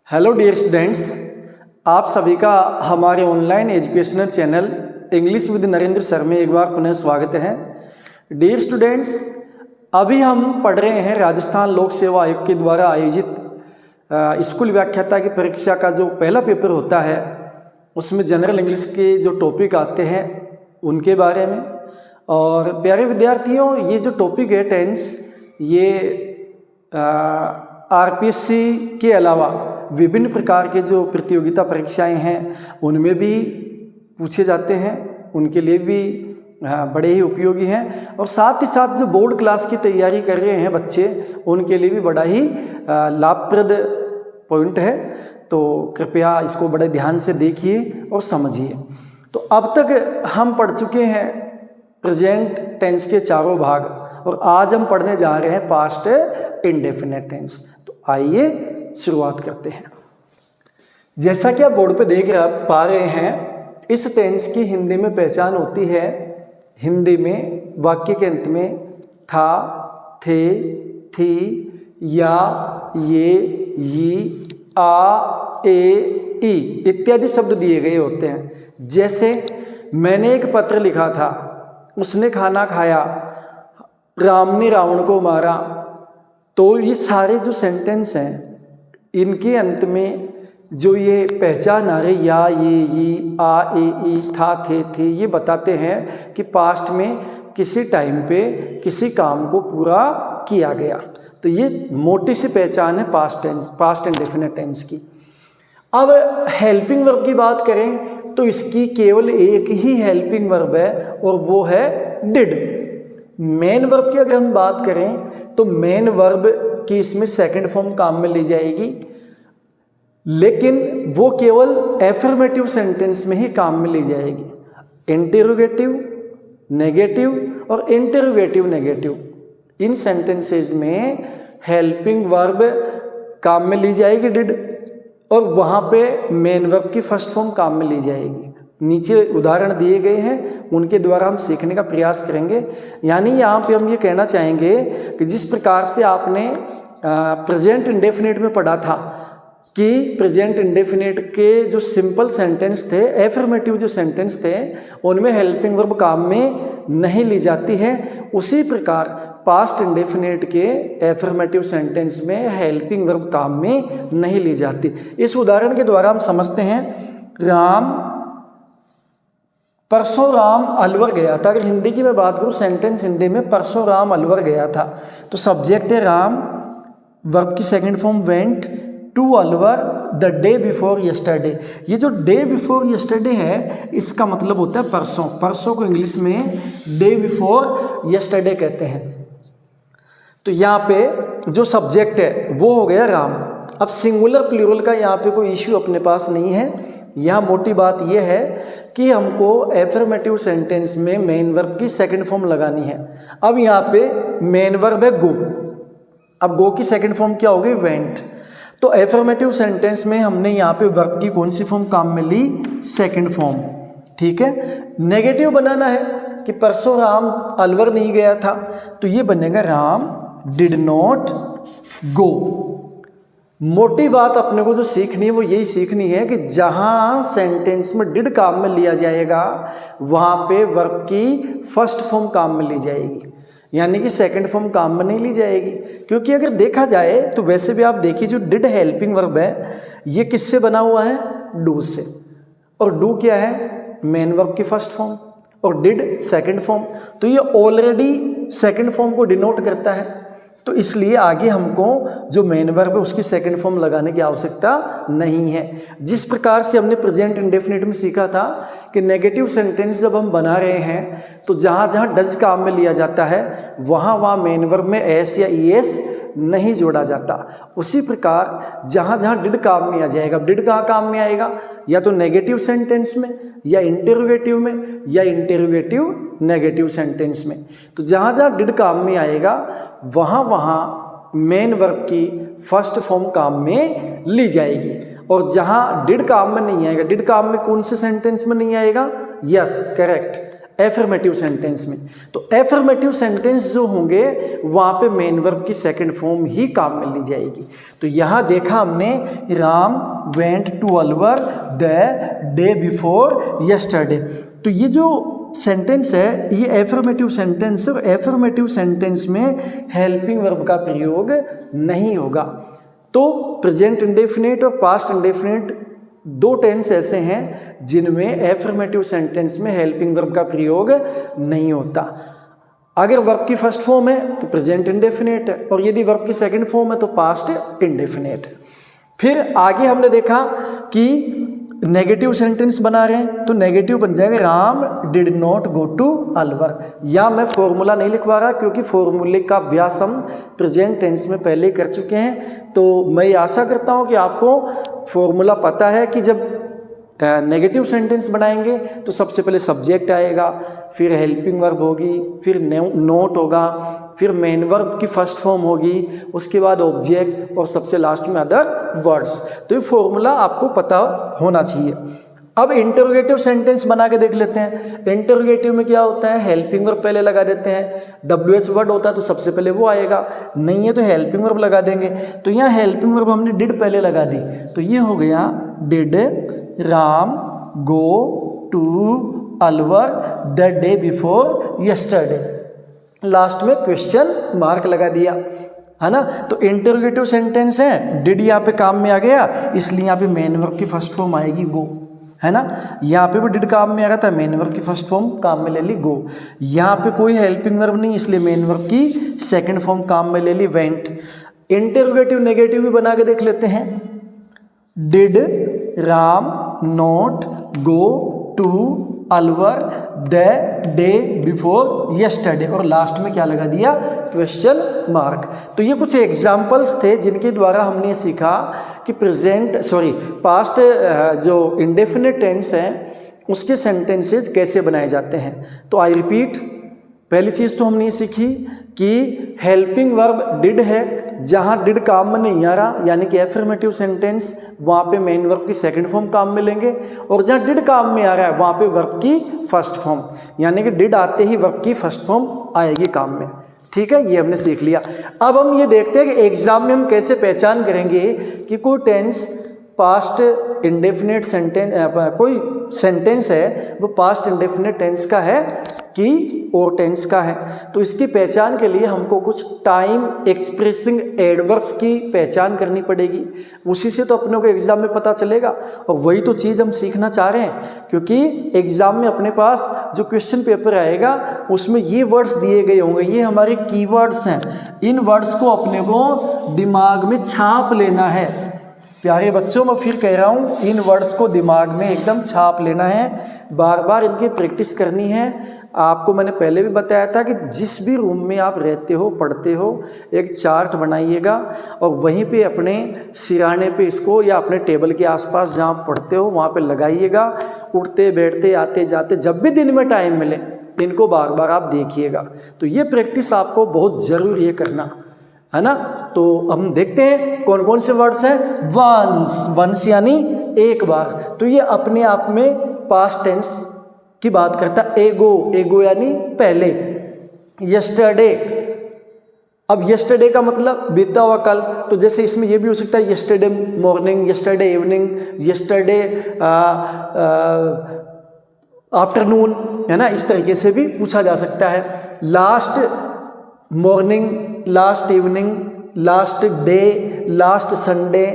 Hello dear students, आप सभी का हमारे online educational channel English with Narendra sir में एक बार पुनः स्वागत है। डियर स्टूडेंट्स, अभी हम पढ़ रहे हैं राजस्थान लोक सेवा आयोग के द्वारा आयोजित स्कूल व्याख्याता की परीक्षा का जो पहला पेपर होता है उसमें जनरल इंग्लिश के जो टॉपिक आते हैं उनके बारे में। और प्यारे विद्यार्थियों, ये जो टॉपिक है टेंस, ये आरपीएससी के अलावा विभिन्न प्रकार के जो प्रतियोगिता परीक्षाएं हैं उनमें भी पूछे जाते हैं, उनके लिए भी बड़े ही उपयोगी हैं। और साथ ही साथ जो बोर्ड क्लास की तैयारी कर रहे हैं बच्चे, उनके लिए भी बड़ा ही लाभप्रद पॉइंट है। तो कृपया इसको बड़े ध्यान से देखिए और समझिए। तो अब तक हम पढ़ चुके हैं प्रेजेंट टेंस के चारों भाग और आज हम पढ़ने जा रहे हैं पास्ट इंडेफिनिट टेंस। तो आइए शुरुआत करते हैं। जैसा कि आप बोर्ड पे देख पा रहे हैं, इस टेंस की हिंदी में पहचान होती है। हिंदी में वाक्य के अंत में था, थे, थी, या, ये, यी, आ, ए, ई इत्यादि शब्द दिए गए होते हैं। जैसे मैंने एक पत्र लिखा था, उसने खाना खाया, राम ने रावण को मारा। तो ये सारे जो सेंटेंस हैं, इनके अंत में जो ये पहचान आ रही, या, ये, आ, ए, ई, था, थे, ये बताते हैं कि पास्ट में किसी टाइम पे किसी काम को पूरा किया गया। तो ये मोटी सी पहचान है past tense, past indefinite tense की। अब हेल्पिंग वर्ब की बात करें तो इसकी केवल एक ही हेल्पिंग वर्ब है और वो है डिड। मेन वर्ब की अगर हम बात करें तो मेन वर्ब की इसमें सेकंड फॉर्म काम में ली जाएगी, लेकिन वो केवल एफर्मेटिव सेंटेंस में ही काम में ली जाएगी। इंटेरोगेटिव, नेगेटिव और इंटेरोगेटिव नेगेटिव, इन सेंटेंसेस में हेल्पिंग वर्ब काम में ली जाएगी डिड, और वहाँ पे मेन वर्ब की फर्स्ट फॉर्म काम में ली जाएगी। नीचे उदाहरण दिए गए हैं, उनके द्वारा हम सीखने का प्रयास करेंगे। यानी यहाँ पे हम ये कहना चाहेंगे कि जिस प्रकार से आपने प्रेजेंट इंडेफिनिट में पढ़ा था कि प्रेजेंट इंडेफिनिट के जो सिंपल सेंटेंस थे, एफर्मेटिव जो सेंटेंस थे, उनमें हेल्पिंग वर्ब काम में नहीं ली जाती है, उसी प्रकार पास्ट इंडेफिनिट के एफर्मेटिव सेंटेंस में हेल्पिंग वर्ब काम में नहीं ली जाती। इस उदाहरण के द्वारा हम समझते हैं, परसों राम अलवर गया था। अगर हिंदी की मैं बात करूँ, सेंटेंस हिंदी में परसों राम अलवर गया था, तो सब्जेक्ट है राम, वर्ब की second form went to Alwar the day before yesterday. ये जो डे बिफोर यस्टरडे है, इसका मतलब होता है परसों। परसों को इंग्लिश में डे बिफोर यस्टरडे कहते हैं। तो यहाँ पे जो सब्जेक्ट है वो हो गया राम। अब सिंगुलर प्लूरल का यहाँ पे कोई इश्यू अपने पास नहीं है। यहाँ मोटी बात यह है कि हमको एफर्मेटिव सेंटेंस में मेन वर्ब की सेकंड फॉर्म लगानी है। अब यहाँ पे मेन वर्ब है गो, अब गो की सेकंड फॉर्म क्या होगी, वेंट। तो एफर्मेटिव सेंटेंस में हमने यहाँ पे वर्ब की कौन सी फॉर्म काम में ली, सेकंड फॉर्म। ठीक है। नेगेटिव बनाना है कि परसों राम अलवर नहीं गया था, तो ये बनेगा राम डिड नॉट गो। मोटी बात अपने को जो सीखनी है वो यही सीखनी है कि जहाँ सेंटेंस में डिड काम में लिया जाएगा वहाँ पे वर्ब की फर्स्ट फॉर्म काम में ली जाएगी, यानी कि सेकंड फॉर्म काम में नहीं ली जाएगी। क्योंकि अगर देखा जाए तो वैसे भी आप देखिए, जो डिड हेल्पिंग वर्ब है ये किससे बना हुआ है, डू से। और डू क्या है, मेन वर्ब की फर्स्ट फॉर्म, और डिड सेकंड फॉर्म। तो ये ऑलरेडी सेकंड फॉर्म को डिनोट करता है। तो इसलिए आगे हमको जो मेन वर्ब है उसकी सेकंड फॉर्म लगाने की आवश्यकता नहीं है। जिस प्रकार से हमने प्रेजेंट इंडेफिनिट में सीखा था कि नेगेटिव सेंटेंस जब हम बना रहे हैं तो जहाँ जहाँ डज काम में लिया जाता है वहाँ मेन वर्ब में एस या ईएस नहीं जोड़ा जाता। उसी प्रकार जहाँ जहाँ डिड काम में आ जाएगा, डिड कहाँ काम में आएगा, या तो नेगेटिव सेंटेंस में, या इंटेरोगेटिव में, या इंटेरोगेटिव नेगेटिव सेंटेंस में। तो जहाँ जहाँ डिड काम में आएगा वहाँ मेन वर्ब की फर्स्ट फॉर्म काम में ली जाएगी। और जहाँ डिड काम में नहीं आएगा, डिड काम में कौन से सेंटेंस में नहीं आएगा, यस करेक्ट, एफर्मेटिव सेंटेंस में। तो एफर्मेटिव सेंटेंस जो होंगे वहाँ पे मेन वर्ब की सेकंड फॉर्म ही काम में ली जाएगी। तो यहाँ देखा हमने Ram went to Alwar the day before yesterday. तो ये जो सेंटेंस है ये एफर्मेटिव सेंटेंस है, और एफर्मेटिव सेंटेंस में हेल्पिंग वर्ब का प्रयोग नहीं होगा। तो प्रेजेंट इंडेफिनिट और पास्ट इंडेफिनिट दो टेंस ऐसे हैं जिनमें एफर्मेटिव सेंटेंस में हेल्पिंग वर्ब का प्रयोग नहीं होता। अगर वर्ब की फर्स्ट फॉर्म है तो प्रेजेंट इंडेफिनिट है, और यदि वर्ब की सेकंड फॉर्म है तो पास्ट इंडेफिनिट है। फिर आगे हमने देखा कि नेगेटिव सेंटेंस बना रहे हैं, तो नेगेटिव बन जाएगा Ram did not go to Alwar. या मैं फॉर्मूला नहीं लिखवा रहा क्योंकि फॉर्मूले का अभ्यास हम प्रेजेंट टेंस में पहले ही कर चुके हैं। तो मैं आशा करता हूं कि आपको फॉर्मूला पता है कि जब नेगेटिव सेंटेंस बनाएंगे तो सबसे पहले सब्जेक्ट आएगा, फिर हेल्पिंग वर्ब होगी, फिर नोट होगा, फिर मेन वर्ब की फर्स्ट फॉर्म होगी, उसके बाद ऑब्जेक्ट, और सबसे लास्ट में अदर वर्ड्स। तो ये फॉर्मूला आपको पता होना चाहिए। अब इंटरोगेटिव सेंटेंस बना के देख लेते हैं। इंटरोगेटिव में क्या होता है, हेल्पिंग वर्ब पहले लगा देते हैं। WH वर्ड होता है तो सबसे पहले वो आएगा, नहीं है तो हेल्पिंग वर्ब लगा देंगे। तो यहाँ हेल्पिंग वर्ब हमने डिड पहले लगा दी, तो ये हो गया did Ram go to Alwar the day before yesterday. Last में क्वेश्चन मार्क लगा दिया, है ना। तो इंटरोगेटिव सेंटेंस है, डिड यहाँ पे काम में आ गया, इसलिए यहाँ पे मेन वर्ब की फर्स्ट फॉर्म आएगी गो, है ना। यहाँ पे भी डिड काम में आ रहा था, मेन वर्ब की फर्स्ट फॉर्म काम में ले ली गो। यहाँ पे कोई हेल्पिंग वर्ब नहीं, इसलिए मेन वर्ब की सेकंड फॉर्म काम में ले ली वेंट। इंटरोगेटिव नेगेटिव भी बना के देख लेते हैं। Did Ram not go to Alwar the day before yesterday, और लास्ट में क्या लगा दिया, क्वेश्चन मार्क। तो ये कुछ एग्जाम्पल्स थे जिनके द्वारा हमने सीखा कि पास्ट जो इंडेफिनिट टेंस है उसके सेंटेंसेस कैसे बनाए जाते हैं। तो आई रिपीट, पहली चीज़ तो हमने सीखी कि हेल्पिंग वर्ब डिड है, जहाँ डिड काम में नहीं आ रहा यानी कि एफर्मेटिव सेंटेंस, वहाँ पे मेन वर्ब की सेकंड फॉर्म काम में लेंगे, और जहाँ डिड काम में आ रहा है वहाँ पे वर्ब की फर्स्ट फॉर्म, यानी कि डिड आते ही वर्ब की फर्स्ट फॉर्म आएगी काम में। ठीक है, ये हमने सीख लिया। अब हम ये देखते हैं कि एग्जाम में हम कैसे पहचान करेंगे कि कोई टेंस पास्ट इंडेफिनिट सेंटेंस, कोई सेंटेंस है वो पास्ट इंडेफिनिट टेंस का है कि और टेंस का है। तो इसकी पहचान के लिए हमको कुछ टाइम एक्सप्रेसिंग एडवर्ब्स की पहचान करनी पड़ेगी, उसी से तो अपने को एग्जाम में पता चलेगा, और वही तो चीज़ हम सीखना चाह रहे हैं। क्योंकि एग्जाम में अपने पास जो क्वेश्चन पेपर आएगा उसमें ये वर्ड्स दिए गए होंगे, ये हमारे कीवर्ड्स हैं, इन वर्ड्स को अपने को दिमाग में छाप लेना है। प्यारे बच्चों, मैं फिर कह रहा हूँ, इन वर्ड्स को दिमाग में एकदम छाप लेना है, बार बार इनकी प्रैक्टिस करनी है। आपको मैंने पहले भी बताया था कि जिस भी रूम में आप रहते हो, पढ़ते हो, एक चार्ट बनाइएगा और वहीं पे अपने सिराने पे इसको या अपने टेबल के आसपास जहाँ पढ़ते हो वहाँ पे लगाइएगा। उठते बैठते आते जाते जब भी दिन में टाइम मिले इनको बार बार आप देखिएगा। तो ये प्रैक्टिस आपको बहुत ज़रूरी है करना, है ना। तो हम देखते हैं कौन कौन से वर्ड्स हैं। वंस यानी एक बार, तो ये अपने आप में पास्ट टेंस की बात करता है। एगो यानी पहले। यस्टरडे, अब यस्टरडे का मतलब बीता हुआ कल, तो जैसे इसमें ये भी हो सकता है yesterday morning, yesterday evening, yesterday afternoon, है ना। इस तरीके से भी पूछा जा सकता है। Last morning, last evening, last day, last Sunday,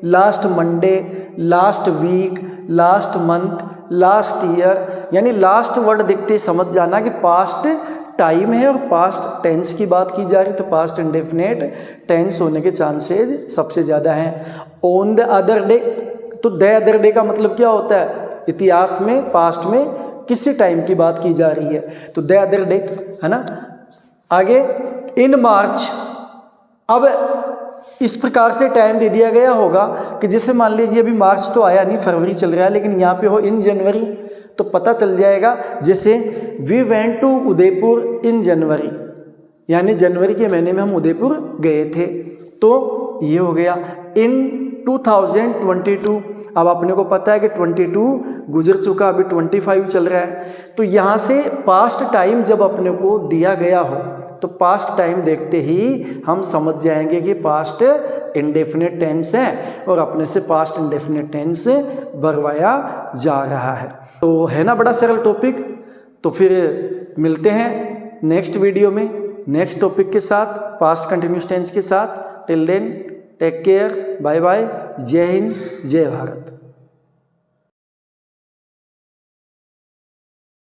last Monday, last week, last month, last year, यानी लास्ट वर्ड देखते समझ जाना कि पास्ट टाइम है और पास्ट टेंस की बात की जा रही, तो पास्ट इंडेफिनिट टेंस होने के चांसेस सबसे ज़्यादा हैं। ऑन द अदर डे, तो द अदर डे का मतलब क्या होता है, इतिहास में पास्ट में किसी टाइम की बात की जा रही है, तो द अदर डे, है ना। आगे इन मार्च, अब इस प्रकार से टाइम दे दिया गया होगा कि जैसे मान लीजिए अभी मार्च तो आया नहीं, फरवरी चल रहा है, लेकिन यहाँ पे हो इन जनवरी, तो पता चल जाएगा। जैसे वी वेंट टू उदयपुर इन जनवरी, यानी जनवरी के महीने में हम उदयपुर गए थे, तो ये हो गया। इन 2022, अब अपने को पता है कि 22 गुजर चुका, अभी 25 चल रहा है। तो यहाँ से पास्ट टाइम जब अपने को दिया गया हो तो पास्ट टाइम देखते ही हम समझ जाएंगे कि पास्ट इंडेफिनिट टेंस है और अपने से पास्ट इंडेफिनिट टेंस बढ़वाया जा रहा है। तो है ना बड़ा सरल टॉपिक। तो फिर मिलते हैं नेक्स्ट वीडियो में नेक्स्ट टॉपिक के साथ, पास्ट कंटिन्यूस टेंस के साथ। Till then take care, bye bye, जय हिंद, जय भारत।